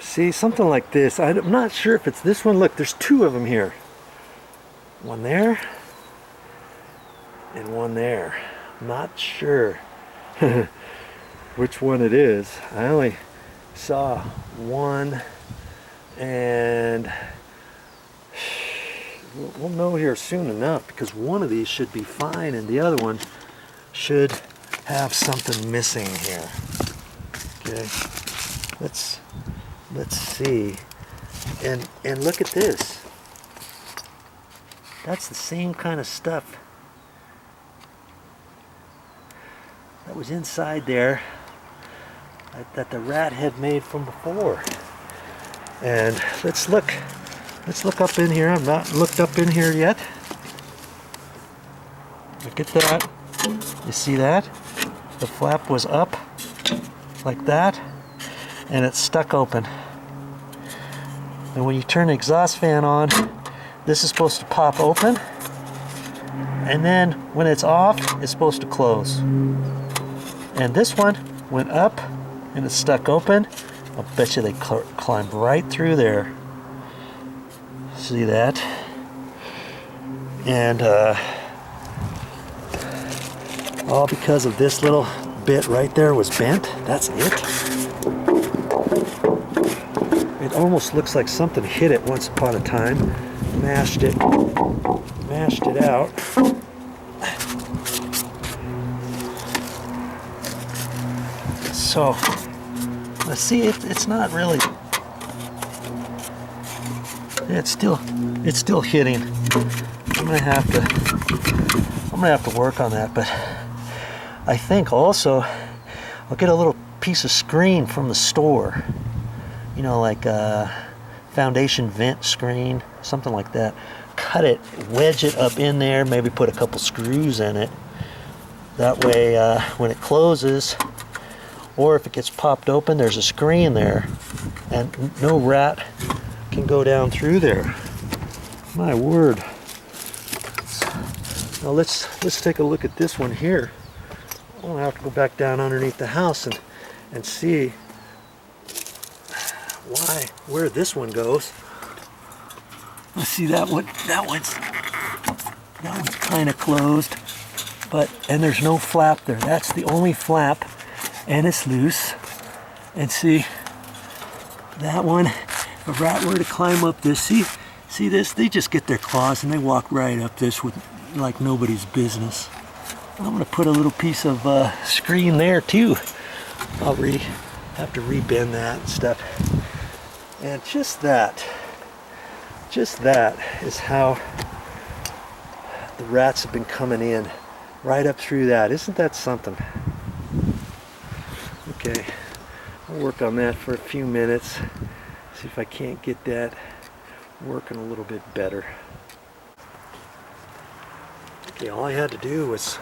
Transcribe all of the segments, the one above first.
See, something like this. I'm not sure if it's this one. Look, there's two of them here. One there and one there. Not sure which one it is. I only saw one, and we'll know here soon enough, because one of these should be fine and the other one should have something missing here. Okay, let's see, and look at this. That's the same kind of stuff that was inside there that the rat had made from before. And let's look up in here. I've not looked up in here yet. Look at that. You see that? The flap was up like that, and it's stuck open. And when you turn the exhaust fan on, this is supposed to pop open, and then when it's off, it's supposed to close. And this one went up and it's stuck open. I'll bet you they climbed right through there. See that? And all because of this little bit right there was bent. That's it. It almost looks like something hit it once upon a time, mashed it out. So let's see. It's not really. It's still hitting. I'm gonna have to work on that. But I think also I'll get a little piece of screen from the store. You know, like a foundation vent screen, something like that. Cut it, wedge it up in there, maybe put a couple screws in it. That way, when it closes, or if it gets popped open, there's a screen there, and no rat can go down through there. My word. Now let's take a look at this one here. I'm gonna have to go back down underneath the house and see where this one goes. Let's see that one. That one's kind of closed, and there's no flap there. That's the only flap, and it's loose. And see that one. If a rat were to climb up this, see this? They just get their claws and they walk right up this with like nobody's business. I'm gonna put a little piece of screen there too. I'll have to rebend that and stuff. And just that is how the rats have been coming in, right up through that. Isn't that something? Okay, I'll work on that for a few minutes, see if I can't get that working a little bit better. Okay, all I had to do was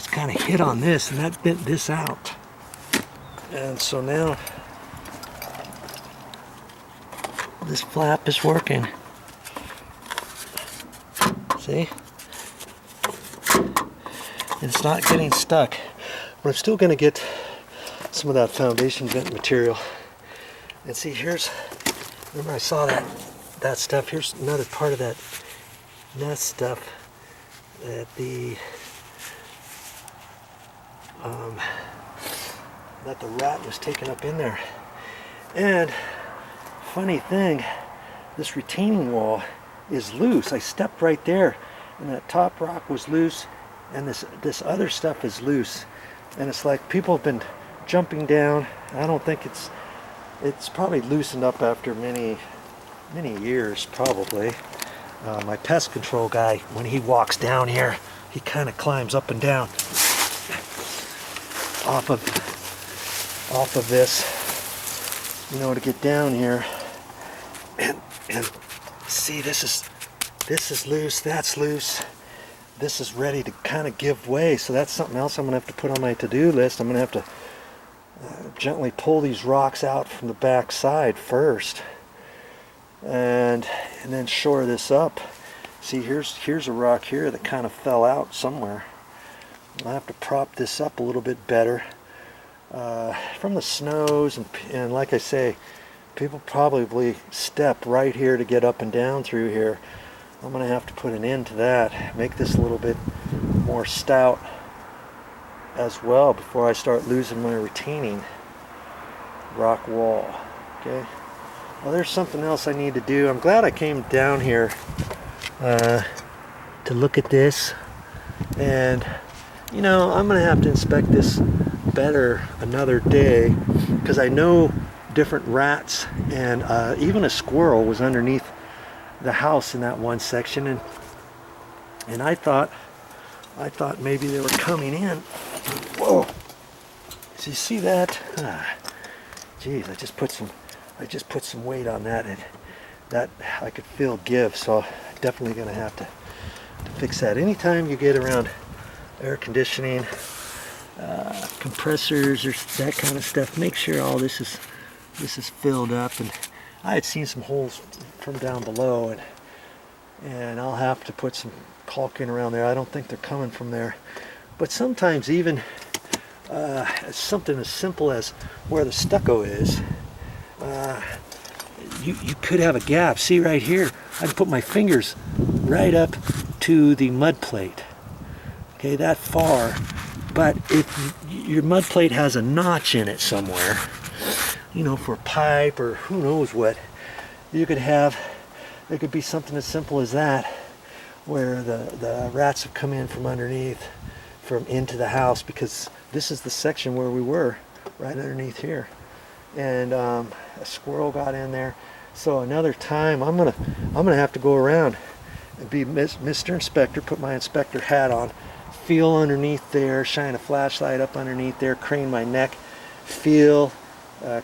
kind of hit on this, and that bent this out. And so now this flap is working. See? It's not getting stuck. But I'm still going to get some of that foundation vent material. And see, remember I saw that stuff. Here's another part of that stuff that the rat was taking up in there. And funny thing, this retaining wall is loose. I stepped right there, and that top rock was loose, and this other stuff is loose. And it's like people have been jumping down. I don't think it's probably loosened up after many years, probably. My pest control guy, when he walks down here, he kind of climbs up and down off of this, you know, to get down here. And see, this is loose, that's loose. This is ready to kind of give way, so that's something else I'm gonna have to put on my to-do list. I'm gonna have to gently pull these rocks out from the back side first, and then shore this up. See, here's a rock here that kind of fell out somewhere. I'll have to prop this up a little bit better from the snows, and like I say, People probably step right here to get up and down through here. I'm going to have to put an end to that. Make this a little bit more stout as well before I start losing my retaining rock wall. Okay. Well, there's something else I need to do. I'm glad I came down here to look at this. And, you know, I'm going to have to inspect this better another day, because I know different rats and even a squirrel was underneath the house in that one section, and I thought maybe they were coming in. Whoa! So you see that? Geez, I just put some weight on that, and that I could feel give. So definitely going to have to fix that. Anytime you get around air conditioning, compressors, or that kind of stuff, make sure all this is filled up. And I had seen some holes from down below, and I'll have to put some caulking around there. I don't think they're coming from there, but sometimes even something as simple as where the stucco is, you could have a gap. See right here, I can put my fingers right up to the mud plate, okay, that far. But if your mud plate has a notch in it somewhere, you know, for a pipe or who knows what, you could have, it could be something as simple as that, where the rats have come in from underneath, from into the house, because this is the section where we were, right underneath here. And a squirrel got in there. So another time, I'm gonna have to go around and be Mr. Inspector, put my inspector hat on, feel underneath there, shine a flashlight up underneath there, crane my neck, feel,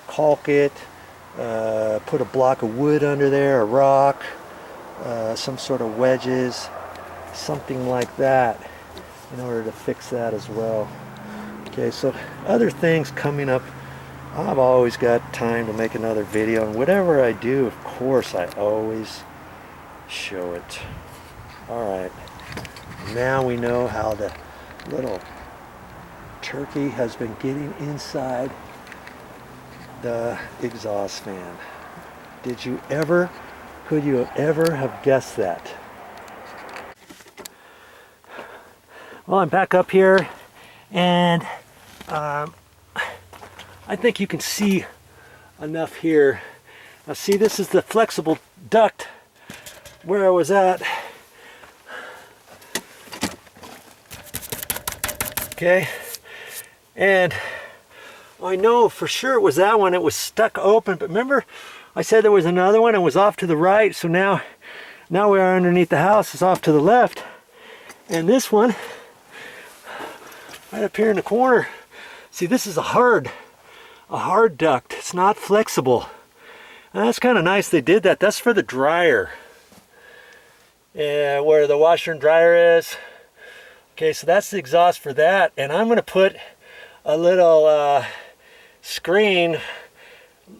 caulk it, put a block of wood under there, a rock, some sort of wedges, something like that, in order to fix that as well. Okay, so other things coming up. I've always got time to make another video, and whatever I do, of course, I always show it. Alright, now we know how the little turkey has been getting inside the exhaust fan. Could you have ever have guessed that? Well, I'm back up here, and I think you can see enough here. Now see, this is the flexible duct where I was at. Okay, and I know for sure it was that one. It was stuck open, but remember I said there was another one. It was off to the right, so now we are underneath the house. It's off to the left, and this one right up here in the corner. See, this is a hard duct. It's not flexible. And that's kind of nice they did that. That's for the dryer. Yeah, where the washer and dryer is. Okay, so that's the exhaust for that. And I'm going to put a little screen, a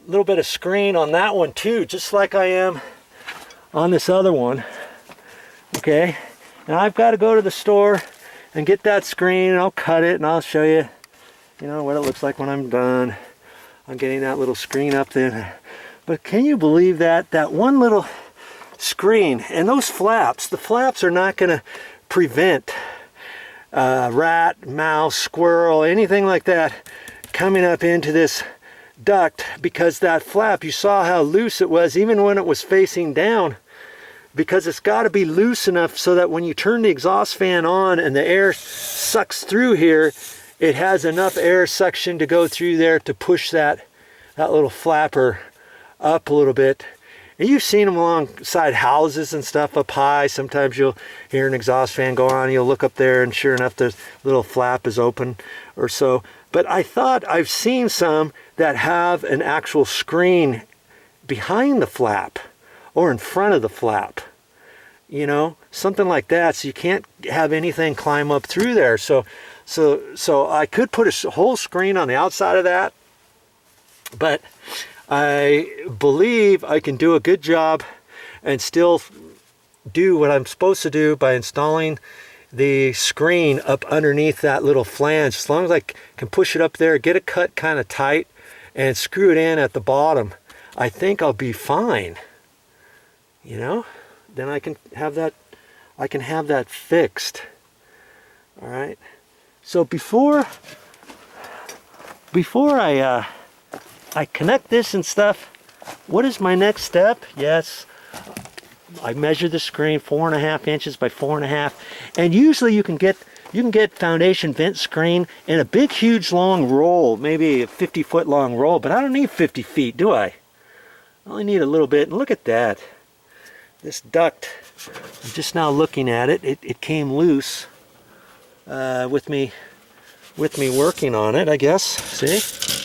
little bit of screen on that one too, just like I am on this other one. Okay, and I've got to go to the store and get that screen, and I'll cut it and I'll show you, you know, what it looks like when I'm done. I'm getting that little screen up there. But can you believe that one little screen and those flaps, the flaps are not going to prevent rat, mouse, squirrel, anything like that coming up into this duct, because that flap, you saw how loose it was even when it was facing down, because it's got to be loose enough so that when you turn the exhaust fan on and the air sucks through here, it has enough air suction to go through there to push that little flapper up a little bit. And you've seen them alongside houses and stuff up high. Sometimes you'll hear an exhaust fan go on, you'll look up there, and sure enough, the little flap is open or so. But I thought I've seen some that have an actual screen behind the flap or in front of the flap, you know, something like that, so you can't have anything climb up through there. So I could put a whole screen on the outside of that, but I believe I can do a good job and still do what I'm supposed to do by installing the screen up underneath that little flange. As long as I can push it up there, get it cut kind of tight, and screw it in at the bottom, I think I'll be fine. You know, then I can have that fixed. All right. So before I connect this and stuff, what is my next step? Yes, I measure the screen 4.5 inches by 4.5, and usually you can get foundation vent screen in a big, huge, long roll, maybe a 50-foot long roll. But I don't need 50 feet, do I? I only need a little bit. And look at that. This duct. I'm just now looking at it. It came loose with me working on it, I guess. See?